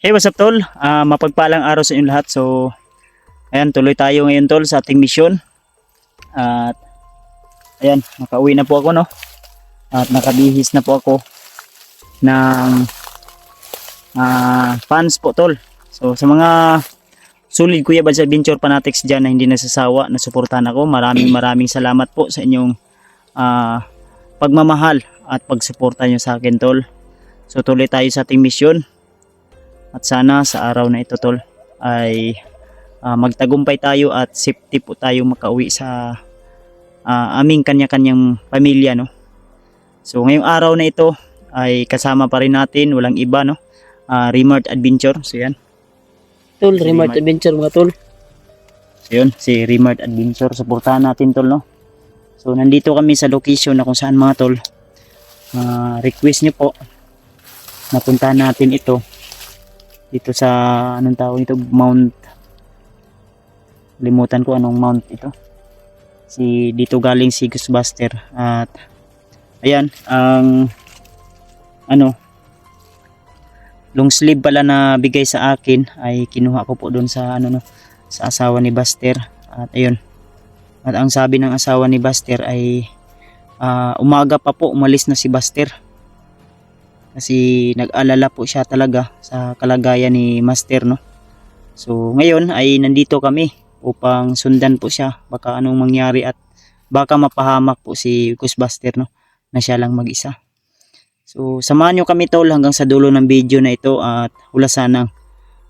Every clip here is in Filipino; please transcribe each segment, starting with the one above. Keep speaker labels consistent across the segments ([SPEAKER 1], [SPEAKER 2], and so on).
[SPEAKER 1] Hey, what's up tol? Mapagpalang araw sa inyong lahat. So, ayan, tuloy tayo ngayon tol sa ating mission. At ayan, nakauwi na po ako no. At nakabihis na po ako ng fans po tol. So, sa mga solid Kuya Bads Adventure fanatics dyan na hindi nasasawa na suportahan ako, maraming salamat po sa inyong pagmamahal at pagsuporta nyo sa akin tol. So, tuloy tayo sa ating mission. At sana sa araw na ito tol ay magtagumpay tayo at safety po tayo makauwi sa aming kanya-kanyang pamilya no. So ngayong araw na ito ay kasama pa rin natin walang iba no. Remart Adventure. So yan.
[SPEAKER 2] Tol, Remart Adventure mga tol.
[SPEAKER 1] So yun, si Remart Adventure. Suportahan natin tol no. So nandito kami sa location na kung saan mga tol. Request nyo po napuntahan natin ito. Dito sa anong tawag ito, Mount, limutan ko anong mount ito, dito galing si Ghostbuster. At ayan ang long sleeve pala na bigay sa akin ay kinuha ko po doon sa sa asawa ni Buster. At ayun, at ang sabi ng asawa ni Buster ay umaga pa po umalis na si Buster kasi nag-alala po siya talaga sa kalagayan ni Master no. So ngayon ay nandito kami upang sundan po siya, baka anong mangyari at baka mapahamak po si Ghostbuster no, na siya lang mag-isa. So samahan nyo kami tol hanggang sa dulo ng video na ito at wala sanang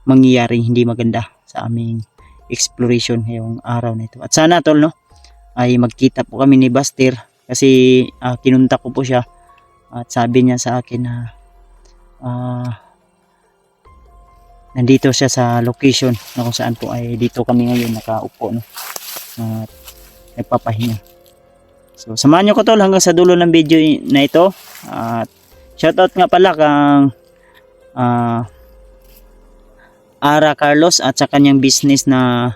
[SPEAKER 1] mangyayaring hindi maganda sa aming exploration ngayong araw na ito. At sana tol no ay magkita po kami ni Buster kasi kinunta ko po siya. At sabi niya sa akin na nandito siya sa location na kung saan po ay dito kami ngayon nakaupo no? At nagpapahinga. So samahan niyo ko tol hanggang sa dulo ng video na ito. At shoutout nga pala kang Ara Carlos at sa kanyang business na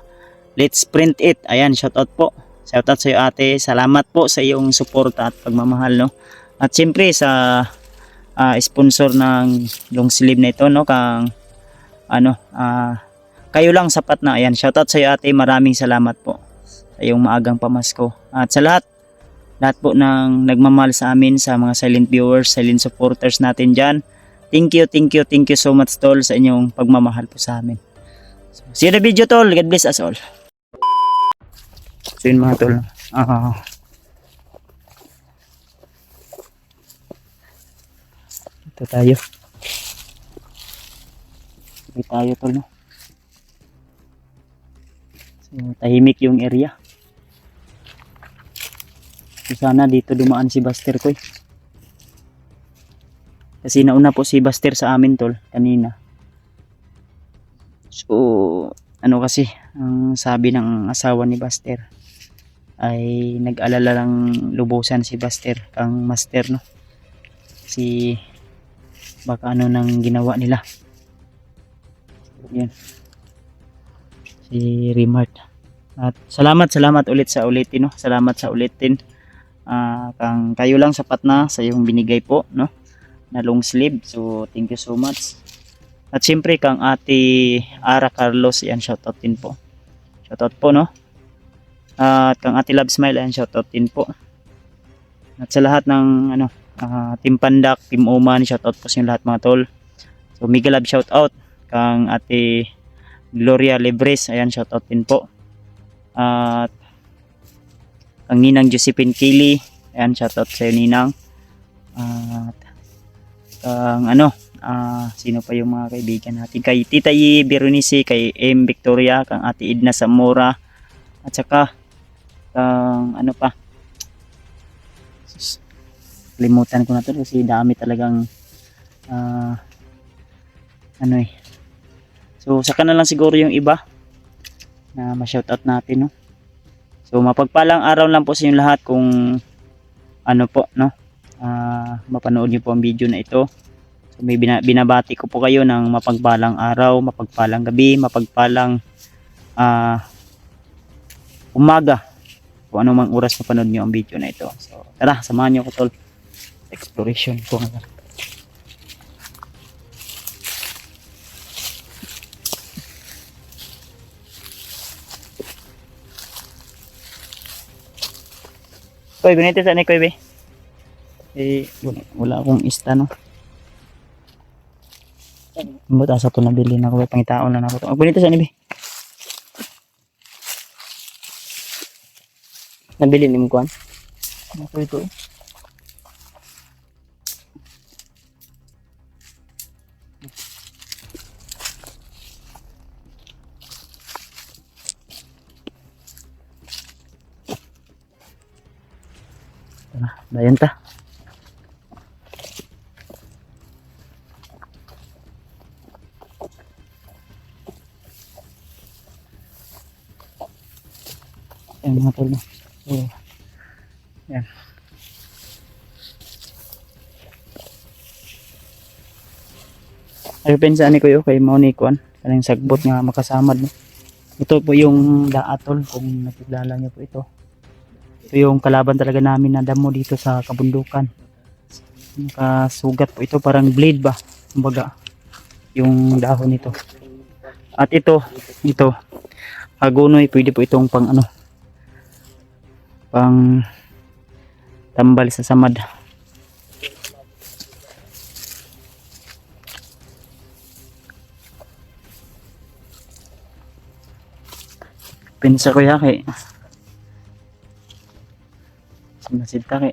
[SPEAKER 1] Let's Print It. Ayan, shoutout po. Shoutout sa iyo ate. Salamat po sa iyong suporta at pagmamahal no. At siyempre sa sponsor ng long sleeve na ito no, kang kayo lang sapat na. Ayan, shoutout sa iyo ate, maraming salamat po sa iyong maagang pamasko. At sa lahat po ng nagmamahal sa amin, sa mga silent viewers, silent supporters natin dyan, thank you so much tol sa inyong pagmamahal po sa amin. So, see you in the video tol, God bless us all. So yun mga tol, ito tayo. Ito tayo tol no. So tahimik yung area. So sana dito dumaan si Buster ko eh. Kasi nauna po si Buster sa amin tol kanina. So kasi ang sabi ng asawa ni Buster ay nag-alala lang lubusan si Buster kang Master no. Si baka nang ginawa nila. Yan. Si Remart. At salamat ulit sa ulitin no. Salamat sa ulitin. Kang kayo lang sapat na sa yung binigay po no na long sleeve. So thank you so much. At siyempre kang ate Ara Carlos, yan shoutout din po. Shoutout po no. At kang ate Love Smile, yan shoutout din po. At sa lahat ng Team Pandak, Team Oman, shoutout po sa inyo lahat mga tol. So mega love shoutout kang ate Gloria Lebres, ayan shoutout din po. At kang Ninang Josephine Kili, ayan shoutout sa iyo Ninang. At kang sino pa yung mga kaibigan natin, kay Tita Y Beronice, kay M Victoria, kang ate Edna Zamora, at saka kang pa, limutan ko na to kasi dami talagang so saka na lang siguro yung iba na ma-shoutout natin no. So mapagpalang araw lang po sa inyo lahat kung po no, mapanood niyo po ang video na ito. So may binabati ko po kayo ng mapagpalang araw, mapagpalang gabi, mapagpalang umaga kung ano mang oras mapanood niyo ang video na ito. So tara, samahan niyo ko tol exploration ko ngayon. Koy, gunito sa ni Koy, be. Wala akong ista, no? Ambot asa to nabili na ko, pangitaon na ako to. Gunito sa ni, be.
[SPEAKER 2] Nabili ni mo kuan.
[SPEAKER 1] Ako ito, eh. Dayan ta. Ayan mga tol, no? So, yan. Ay, pensaan ni Kuya, kay Mauni Kuan. Kanang sagbot nga makasamad, no? Ito po yung daatol, kung nakilala niyo po ito. Ito yung kalaban talaga namin na damo dito sa kabundukan. Nakasugat po ito, parang blade ba? Kumbaga, yung dahon nito. At ito, agunoy, pwede po itong pang ano, pang tambal sa samad. Pinsa ko yake. Sinasid take.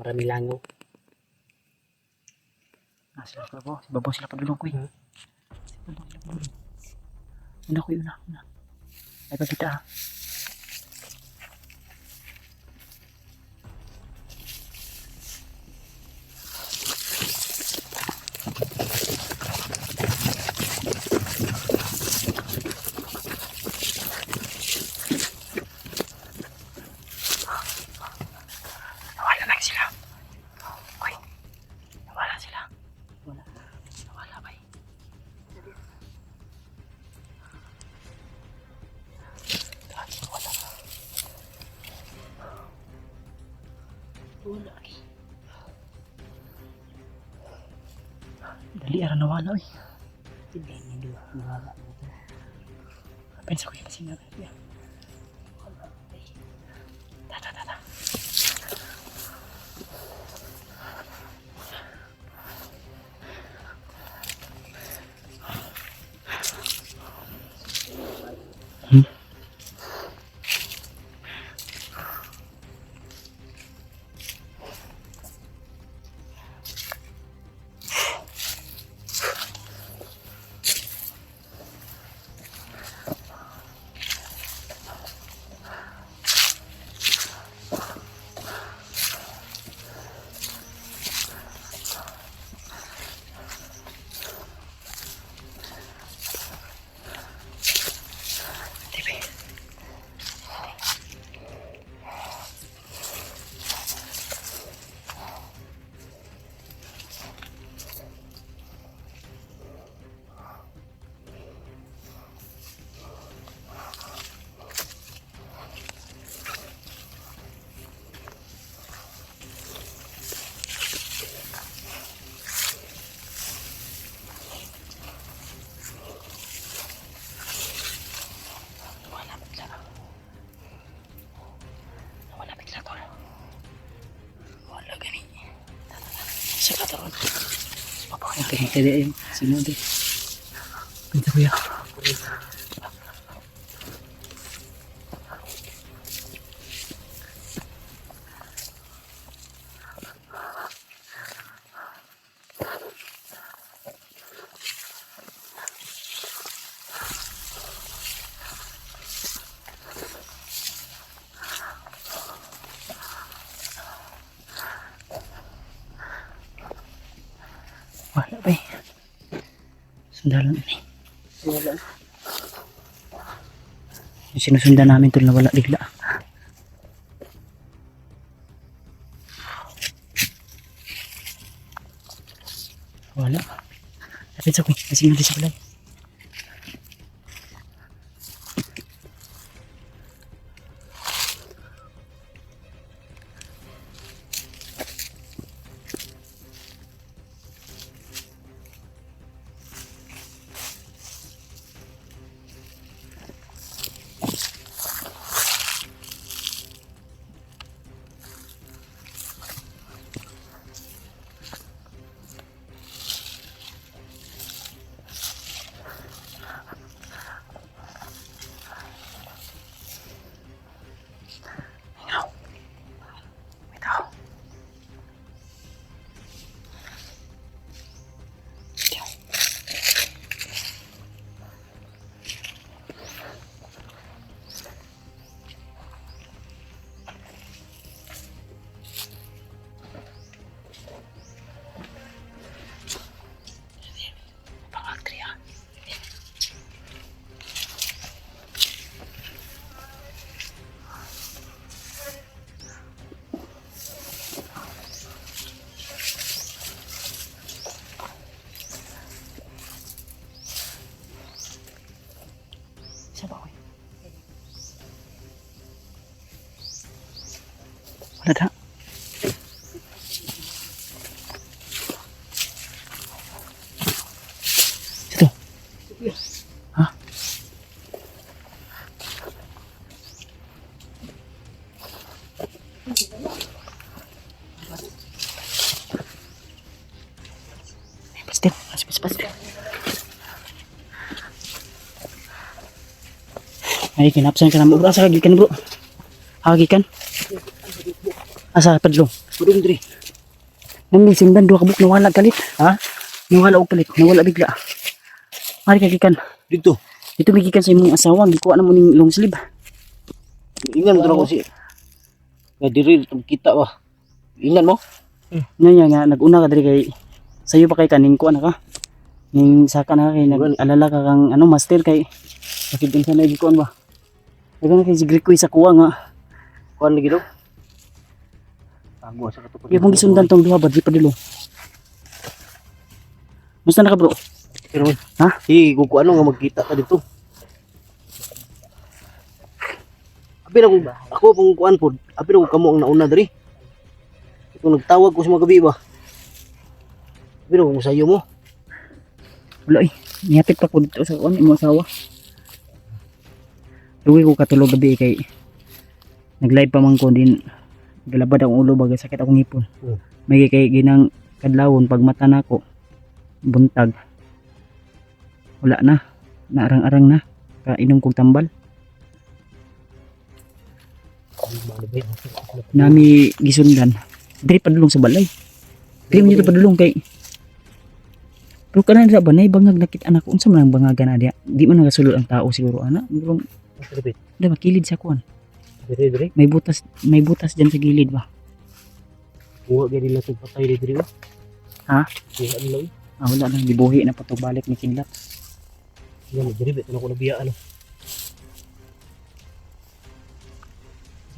[SPEAKER 2] Marami langaw.
[SPEAKER 1] Sila pa po. Si Babaw sila padulong ko eh. Si Babaw sila padulong. Una ko yun na. Ay pagkita ha. Nawala lang sila. Uy. Nawala sila. Nawala ba eh.
[SPEAKER 2] Wala eh.
[SPEAKER 1] Dali ara nawala eh.
[SPEAKER 2] Hindi nyo nawala mo to.
[SPEAKER 1] Pensa ko yung kasi nga. Ta. Sa kataron. Babaw yung pinagkali ayun. Sinod eh. Pinta kuya. Wala ba eh. Sundalan eh.
[SPEAKER 2] Wala.
[SPEAKER 1] Yung sinusundan namin ito nawala bigla. Wala. Lapit sa kuy. Masing natin sa kulay. Sa ba koy? Wala da. Ito. Ha? Pastil, pastil. Ay, kinapsan ka na mo. Asa kagikan bro? Hagikan? Asa padlong.
[SPEAKER 2] Pudong diri.
[SPEAKER 1] Nang sindan duha ka buk nawala galit. Ha? Nawala og galit, nawala bigla. Mari ka gikan.
[SPEAKER 2] Dito.
[SPEAKER 1] Ito gikan sa imong asawa, gikuha na mo ning long sleeve.
[SPEAKER 2] Ingan mo ko si. Nga diri kita ba. Ingan mo?
[SPEAKER 1] Nya nga nag-una ka diri kay sayo pa kay kaning kuan ka. Ning saka na kay nag-alala ka kang ano master kay bakit din sa nagikuan ba. Dagan kay sigri ko sa kuwa nga.
[SPEAKER 2] Kuan lagi daw. Amo sa katupad.
[SPEAKER 1] Yung mong gisundan tong duha ba di padulong. Musta na ka bro?
[SPEAKER 2] Pero
[SPEAKER 1] Ha?
[SPEAKER 2] kuku ano nga magkita ka dito. Abi na ako pang kuan pod. Abi na ko kamo ang nauna diri. Ito nagtawag ko sa mga gabi ba. Abi na ko sayo mo.
[SPEAKER 1] Wala eh. Niyapit pa ko dito sa kuan imong asawa. Luwi ko katulog gabi kay nag-live pa man ko din galabad ang ulo baga sakit akong ngipon. May kay ginang kadlawon pag mata nako buntag. Wala na. Naarang-arang na. Kainom kong tambal. Nami gisundan. Diri padulong sa balay. Diri man dito padulong kay pero kanan sa banay bangag nakit anak ko unsa man ang bangagan na dia. Di man nagasulod ang tao siguro ana. Murong da makilid sa kuan.
[SPEAKER 2] Diri.
[SPEAKER 1] May butas diyan sa gilid ba.
[SPEAKER 2] Kuha gyud nila tong patay diri ba.
[SPEAKER 1] Ha?
[SPEAKER 2] Kuha nila.
[SPEAKER 1] Wala na gibuhi na patog balik ni kidlat.
[SPEAKER 2] Yan diri bet na ko nabiya ano.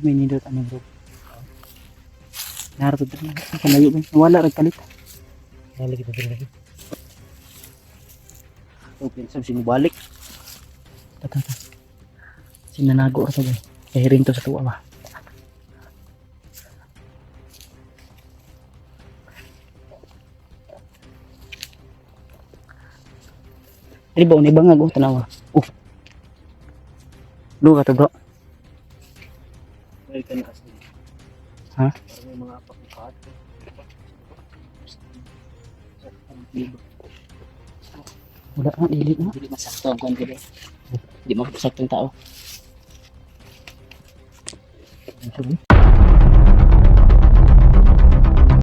[SPEAKER 1] May nindot ano bro. Narto diri. Kalayo ba? Wala ra kalit.
[SPEAKER 2] Wala kita diri. Okay, sab sinubalik.
[SPEAKER 1] Tata. Sinanago ra tagay. Kahiring to sa tuwa ba. Dili ba ni bangag tanawa. Lu ka to bro.
[SPEAKER 2] Ay kan kasi.
[SPEAKER 1] Ha?
[SPEAKER 2] May mga apak na kaat.
[SPEAKER 1] Wala na dili na.
[SPEAKER 2] Dili masakto ang kuan diri. Di mo sakto tao.